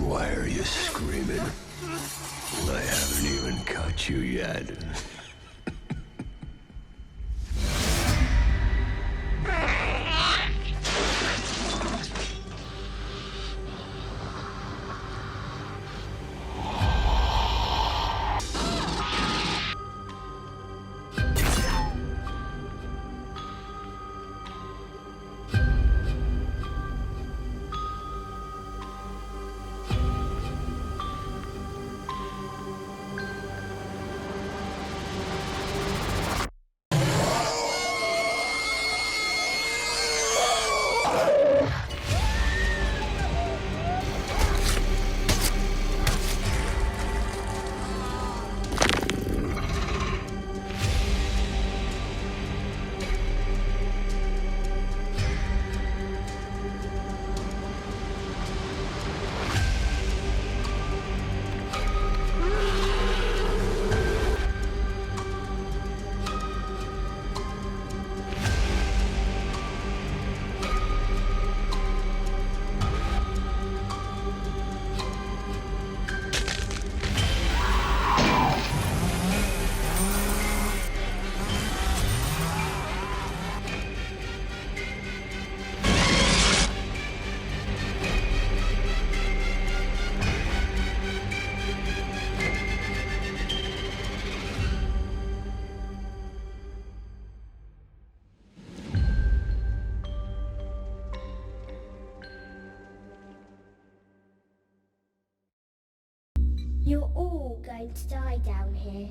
Why are you screaming? I haven't even caught you yet. You're all going to die down here.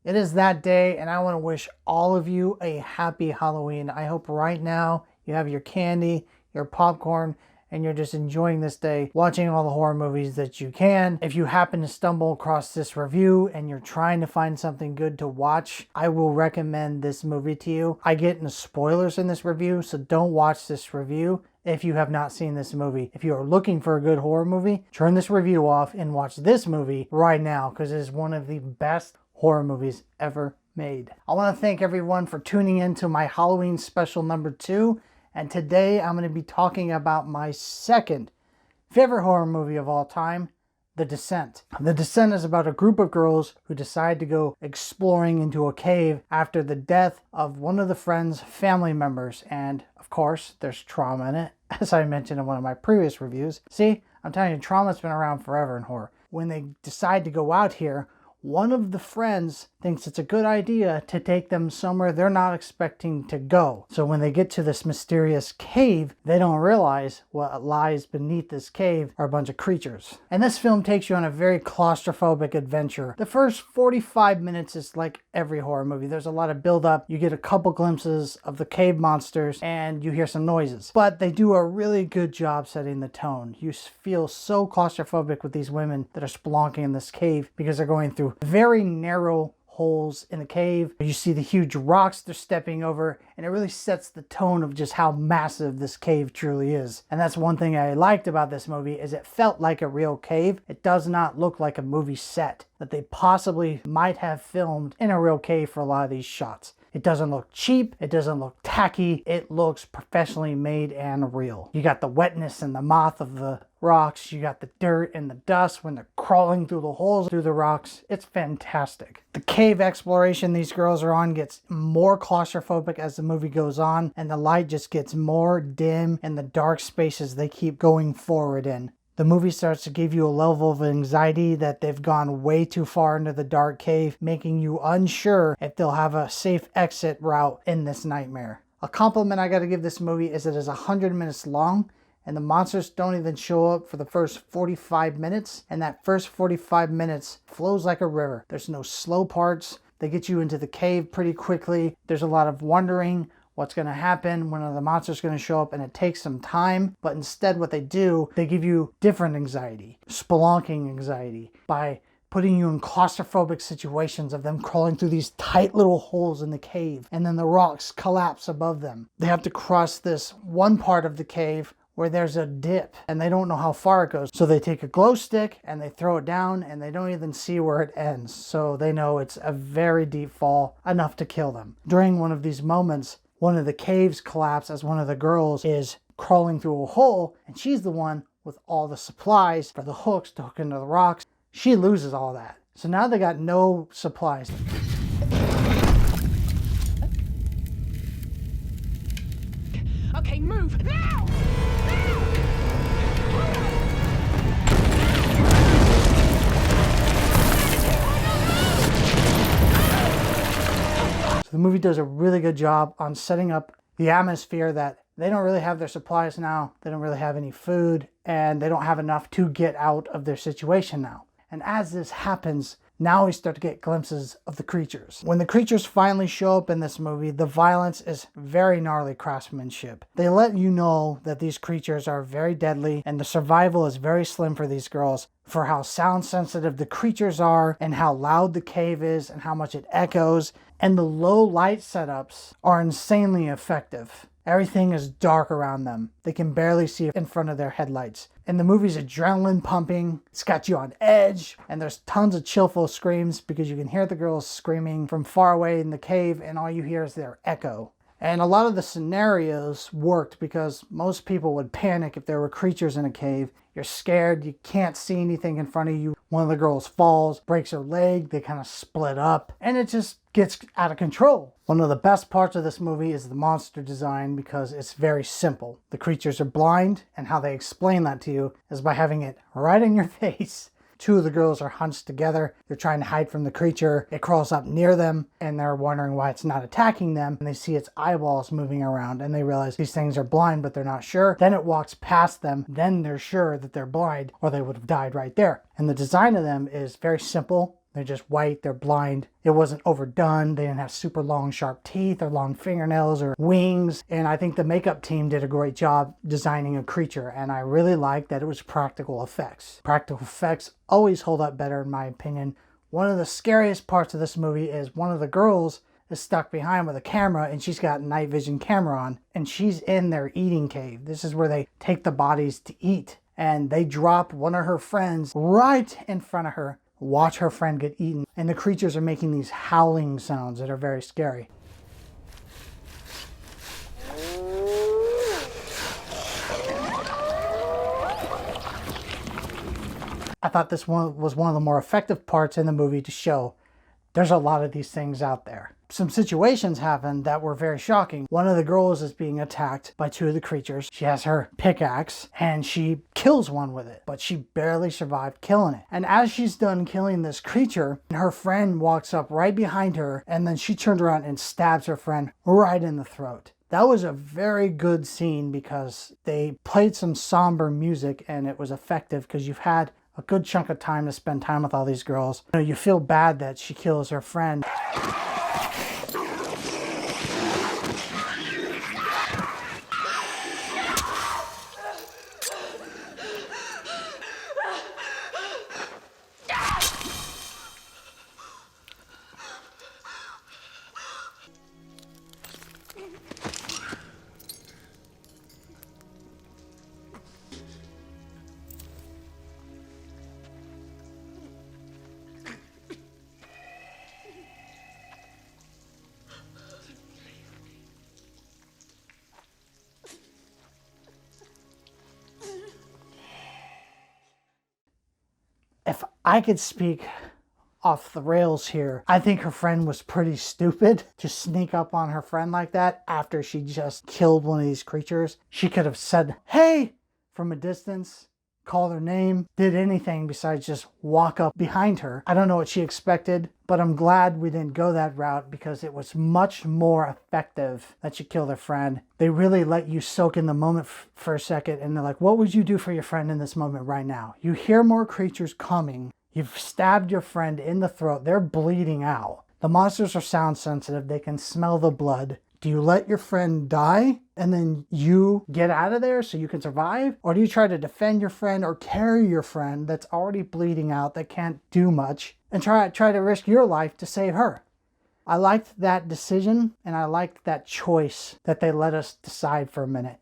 It is that day, and I want to wish all of you a happy Halloween. I hope right now you have your candy, your popcorn, and you're just enjoying this day, watching all the horror movies that you can. If you happen to stumble across this review and you're trying to find something good to watch, I will recommend this movie to you. I get into spoilers in this review, so don't watch this review if you have not seen this movie. If you are looking for a good horror movie, turn this review off and watch this movie right now, because it is one of the best horror movies ever made. I want to thank everyone for tuning in to my Halloween special number 2. And today I'm going to be talking about my second favorite horror movie of all time, The Descent. The Descent is about a group of girls who decide to go exploring into a cave after the death of one of the friend's family members. And of course, there's trauma in it, as I mentioned in one of my previous reviews. See, I'm telling you, trauma's been around forever in horror. When they decide to go out here, one of the friends thinks it's a good idea to take them somewhere they're not expecting to go. So when they get to this mysterious cave, they don't realize what lies beneath this cave are a bunch of creatures. And this film takes you on a very claustrophobic adventure. The first 45 minutes is like every horror movie. There's a lot of build-up. You get a couple glimpses of the cave monsters and you hear some noises. But they do a really good job setting the tone. You feel so claustrophobic with these women that are spelunking in this cave because they're going through very narrow holes in the cave. You see the huge rocks they're stepping over, and it really sets the tone of just how massive this cave truly is. And that's one thing I liked about this movie, is it felt like a real cave. It does not look like a movie set that they possibly might have filmed in a real cave for a lot of these shots. It doesn't look cheap. It doesn't look tacky. It looks professionally made and real. You got the wetness and the moth of the rocks. You got the dirt and the dust when they're crawling through the holes through the rocks. It's fantastic. The cave exploration these girls are on gets more claustrophobic as the movie goes on, and the light just gets more dim in the dark spaces they keep going forward in. The movie starts to give you a level of anxiety that they've gone way too far into the dark cave, making you unsure if they'll have a safe exit route in this nightmare. A compliment I gotta give this movie is it is 100 minutes long, and the monsters don't even show up for the first 45 minutes, and that first 45 minutes flows like a river. There's no slow parts. They get you into the cave pretty quickly. There's a lot of wondering what's going to happen, when are the monsters going to show up, and it takes some time. But instead what they do, they give you different anxiety, spelunking anxiety, by putting you in claustrophobic situations of them crawling through these tight little holes in the cave, and then the rocks collapse above them. They have to cross this one part of the cave where there's a dip and they don't know how far it goes. So they take a glow stick and they throw it down, and they don't even see where it ends. So they know it's a very deep fall, enough to kill them. During one of these moments, one of the caves collapse as one of the girls is crawling through a hole, and she's the one with all the supplies for the hooks to hook into the rocks. She loses all that. So now they got no supplies. Okay, move now! So the movie does a really good job on setting up the atmosphere that they don't really have their supplies now, they don't really have any food, and they don't have enough to get out of their situation now. And as this happens, now we start to get glimpses of the creatures. When the creatures finally show up in this movie, the violence is very gnarly craftsmanship. They let you know that these creatures are very deadly and the survival is very slim for these girls, for how sound sensitive the creatures are and how loud the cave is and how much it echoes. And the low light setups are insanely effective. Everything is dark around them. They can barely see in front of their headlights. And the movie's adrenaline pumping. It's got you on edge. And there's tons of chillful screams because you can hear the girls screaming from far away in the cave and all you hear is their echo. And a lot of the scenarios worked because most people would panic if there were creatures in a cave. You're scared, you can't see anything in front of you. One of the girls falls, breaks her leg, they kind of split up, and it just gets out of control. One of the best parts of this movie is the monster design because it's very simple. The creatures are blind, and how they explain that to you is by having it right in your face. Two of the girls are hunched together. They're trying to hide from the creature. It crawls up near them and they're wondering why it's not attacking them. And they see its eyeballs moving around and they realize these things are blind, but they're not sure. Then it walks past them. Then they're sure that they're blind or they would have died right there. And the design of them is very simple. They're just white, they're blind. It wasn't overdone. They didn't have super long, sharp teeth or long fingernails or wings. And I think the makeup team did a great job designing a creature. And I really like that it was practical effects. Practical effects always hold up better in my opinion. One of the scariest parts of this movie is one of the girls is stuck behind with a camera and she's got night vision camera on and she's in their eating cave. This is where they take the bodies to eat. And they drop one of her friends right in front of her. Watch her friend get eaten. And the creatures are making these howling sounds that are very scary. I thought this one was one of the more effective parts in the movie to show there's a lot of these things out there. Some situations happened that were very shocking. One of the girls is being attacked by two of the creatures. She has her pickaxe and she kills one with it, but she barely survived killing it. And as she's done killing this creature, her friend walks up right behind her and then she turns around and stabs her friend right in the throat. That was a very good scene because they played some somber music and it was effective because you've had a good chunk of time to spend time with all these girls. You know, you feel bad that she kills her friend. If I could speak off the rails here, I think her friend was pretty stupid to sneak up on her friend like that after she just killed one of these creatures. She could have said, "Hey," from a distance, called her name, did anything besides just walk up behind her. I don't know what she expected, but I'm glad we didn't go that route because it was much more effective that she killed her friend. They really let you soak in the moment for a second and they're like, what would you do for your friend in this moment right now? You hear more creatures coming. You've stabbed your friend in the throat. They're bleeding out. The monsters are sound sensitive. They can smell the blood. Do you let your friend die and then you get out of there so you can survive? Or do you try to defend your friend or carry your friend that's already bleeding out, that can't do much, and try to risk your life to save her? I liked that decision and I liked that choice that they let us decide for a minute.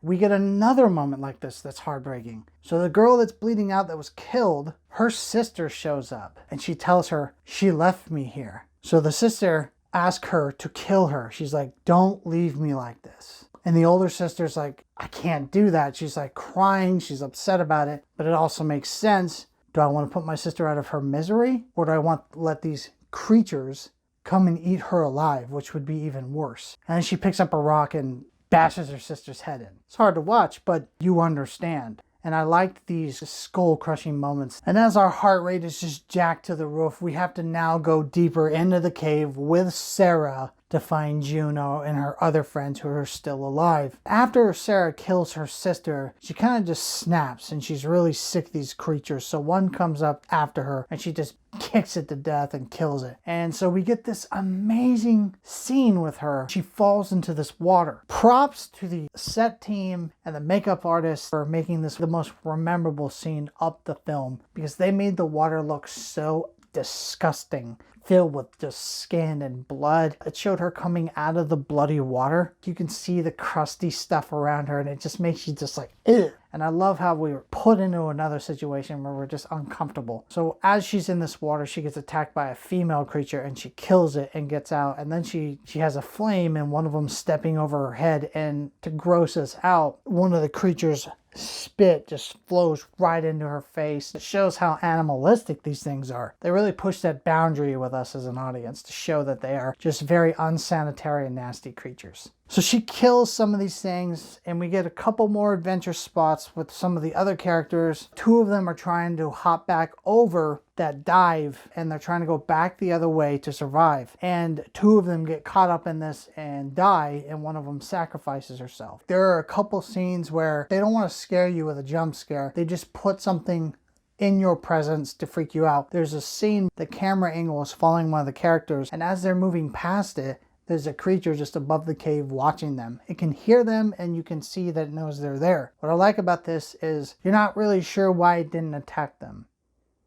We get another moment like this that's heartbreaking. So the girl that's bleeding out that was killed, her sister shows up and she tells her, "She left me here." So the sister ask her to kill her. She's like, don't leave me like this. And the older sister's like, I can't do that. She's like crying. She's upset about it. But it also makes sense. Do I want to put my sister out of her misery? Or do I want to let these creatures come and eat her alive, which would be even worse? And then she picks up a rock and bashes her sister's head in. It's hard to watch, but you understand. And I liked these skull-crushing moments. And as our heart rate is just jacked to the roof, we have to now go deeper into the cave with Sarah to find Juno and her other friends who are still alive. After Sarah kills her sister, she kind of just snaps and she's really sick of these creatures. So one comes up after her and she just kicks it to death and kills it. And so we get this amazing scene with her. She falls into this water. Props to the set team and the makeup artists for making this the most memorable scene of the film, because they made the water look so disgusting, filled with just skin and blood. It showed her coming out of the bloody water. You can see the crusty stuff around her and it just makes you just like, ugh. And I love how we were put into another situation where we're just uncomfortable. So as she's in this water, she gets attacked by a female creature and she kills it and gets out. And then she has a flame and one of them stepping over her head. And to gross us out, one of the creatures spit just flows right into her face. It shows how animalistic these things are. They really push that boundary with us as an audience to show that they are just very unsanitary and nasty creatures. So she kills some of these things and we get a couple more adventure spots with some of the other characters. Two of them are trying to hop back over that dive and they're trying to go back the other way to survive. And two of them get caught up in this and die, and one of them sacrifices herself. There are a couple scenes where they don't want to scare you with a jump scare. They just put something in your presence to freak you out. There's a scene, the camera angle is following one of the characters, and as they're moving past it, there's a creature just above the cave watching them. It can hear them and you can see that it knows they're there. What I like about this is you're not really sure why it didn't attack them.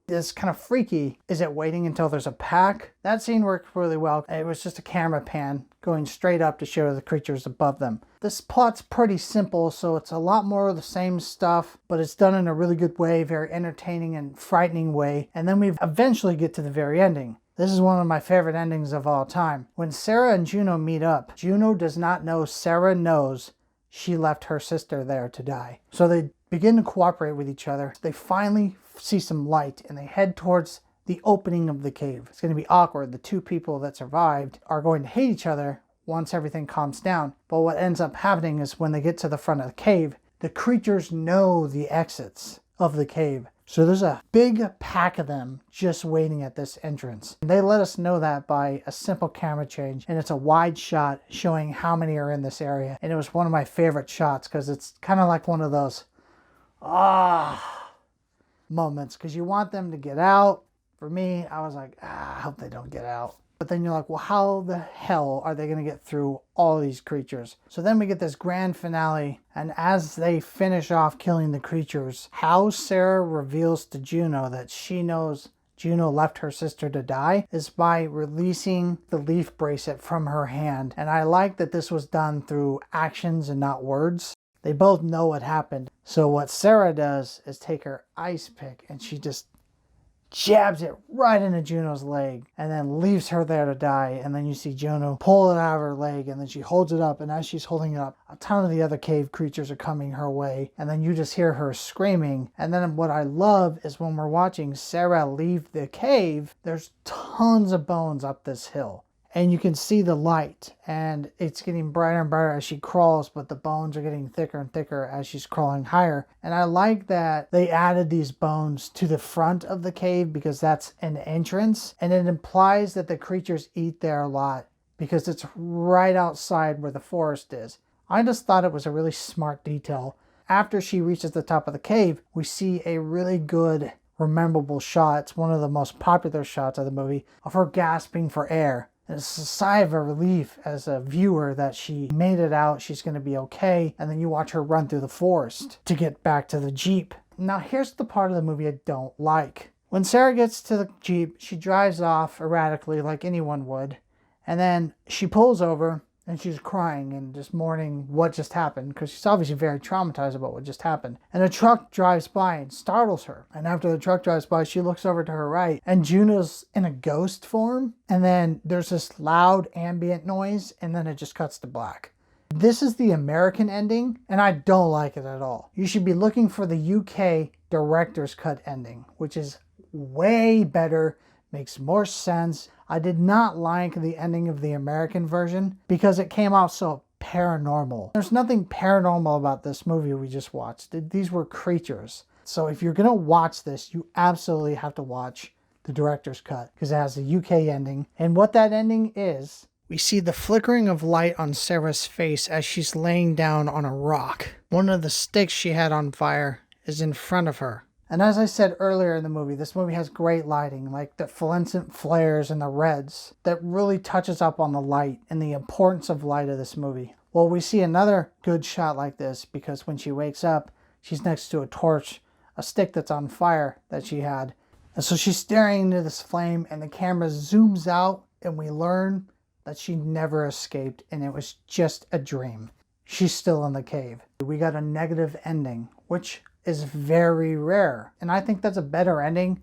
It's kind of freaky. Is it waiting until there's a pack? That scene worked really well. It was just a camera pan going straight up to show the creatures above them. This plot's pretty simple, so it's a lot more of the same stuff, but it's done in a really good way, very entertaining and frightening way. And then we eventually get to the very ending. This is one of my favorite endings of all time. When Sarah and Juno meet up, Juno does not know Sarah knows she left her sister there to die. So they begin to cooperate with each other. They finally see some light and they head towards the opening of the cave. It's going to be awkward. The two people that survived are going to hate each other once everything calms down. But what ends up happening is when they get to the front of the cave, the creatures know the exits of the cave. So there's a big pack of them just waiting at this entrance. They let us know that by a simple camera change, and it's a wide shot showing how many are in this area. And it was one of my favorite shots because it's kind of like one of those moments, because you want them to get out. For me, I was like, I hope they don't get out. But then you're like, well, how the hell are they going to get through all these creatures? So then we get this grand finale, and as they finish off killing the creatures, how Sarah reveals to Juno that she knows Juno left her sister to die is by releasing the leaf bracelet from her hand. And I like that this was done through actions and not words. They both know what happened. So what Sarah does is take her ice pick and she just jabs it right into Juno's leg and then leaves her there to die. And then you see Juno pull it out of her leg and then she holds it up, and as she's holding it up, a ton of the other cave creatures are coming her way, and then you just hear her screaming. And then what I love is when we're watching Sarah leave the cave, there's tons of bones up this hill. And you can see the light, and it's getting brighter and brighter as she crawls, but the bones are getting thicker and thicker as she's crawling higher. And I like that they added these bones to the front of the cave because that's an entrance, and it implies that the creatures eat there a lot because it's right outside where the forest is. I just thought it was a really smart detail. After she reaches the top of the cave, we see a really good, memorable shot. It's one of the most popular shots of the movie of her gasping for air. And it's a sigh of relief as a viewer that she made it out, she's going to be okay, and then you watch her run through the forest to get back to the Jeep. Now here's the part of the movie I don't like. When Sarah gets to the Jeep, she drives off erratically like anyone would, and then she pulls over, And she's crying and just mourning what just happened because she's obviously very traumatized about what just happened. And a truck drives by and startles her. And after the truck drives by, she looks over to her right and Juno's in a ghost form. And then there's this loud ambient noise and then it just cuts to black. This is the American ending and I don't like it at all. You should be looking for the UK director's cut ending, which is way better, makes more sense. I did not like the ending of the American version because it came out so paranormal. There's nothing paranormal about this movie we just watched. These were creatures. So if you're gonna watch this, you absolutely have to watch the director's cut because it has the UK ending. And what that ending is, we see the flickering of light on Sarah's face as she's laying down on a rock. One of the sticks she had on fire is in front of her. And as I said earlier in the movie, this movie has great lighting, like the fluorescent flares and the reds that really touches up on the light and the importance of light of this movie. Well, we see another good shot like this because when she wakes up, she's next to a torch, a stick that's on fire that she had. And so she's staring into this flame and the camera zooms out and we learn that she never escaped and it was just a dream. She's still in the cave. We got a negative ending, which is very rare. And I think that's a better ending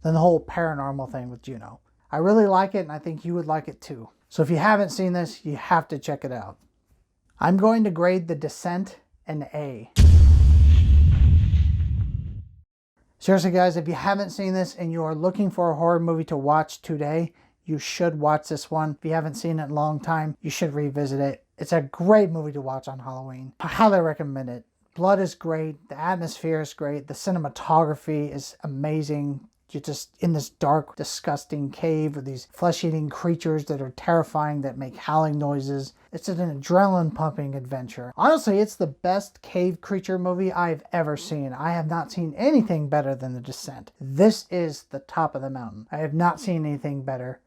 than the whole paranormal thing with Juno. I really like it and I think you would like it too. So if you haven't seen this, you have to check it out. I'm going to grade The Descent an A. Seriously guys, if you haven't seen this and you are looking for a horror movie to watch today, you should watch this one. If you haven't seen it in a long time, you should revisit it. It's a great movie to watch on Halloween. I highly recommend it. Blood is great. The atmosphere is great. The cinematography is amazing. You're just in this dark, disgusting cave with these flesh-eating creatures that are terrifying, that make howling noises. It's an adrenaline-pumping adventure. Honestly, it's the best cave creature movie I've ever seen. I have not seen anything better than The Descent. This is the top of the mountain. I have not seen anything better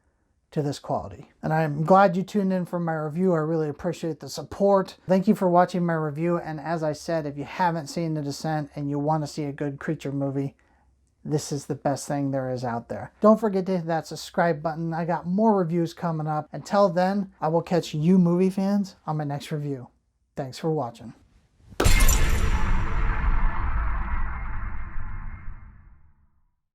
to this quality. And I'm glad you tuned in for my review. I really appreciate the support. Thank you for watching my review. And as I said, if you haven't seen The Descent and you want to see a good creature movie, this is the best thing there is out there. Don't forget to hit that subscribe button. I got more reviews coming up. Until then, I will catch you movie fans on my next review. Thanks for watching.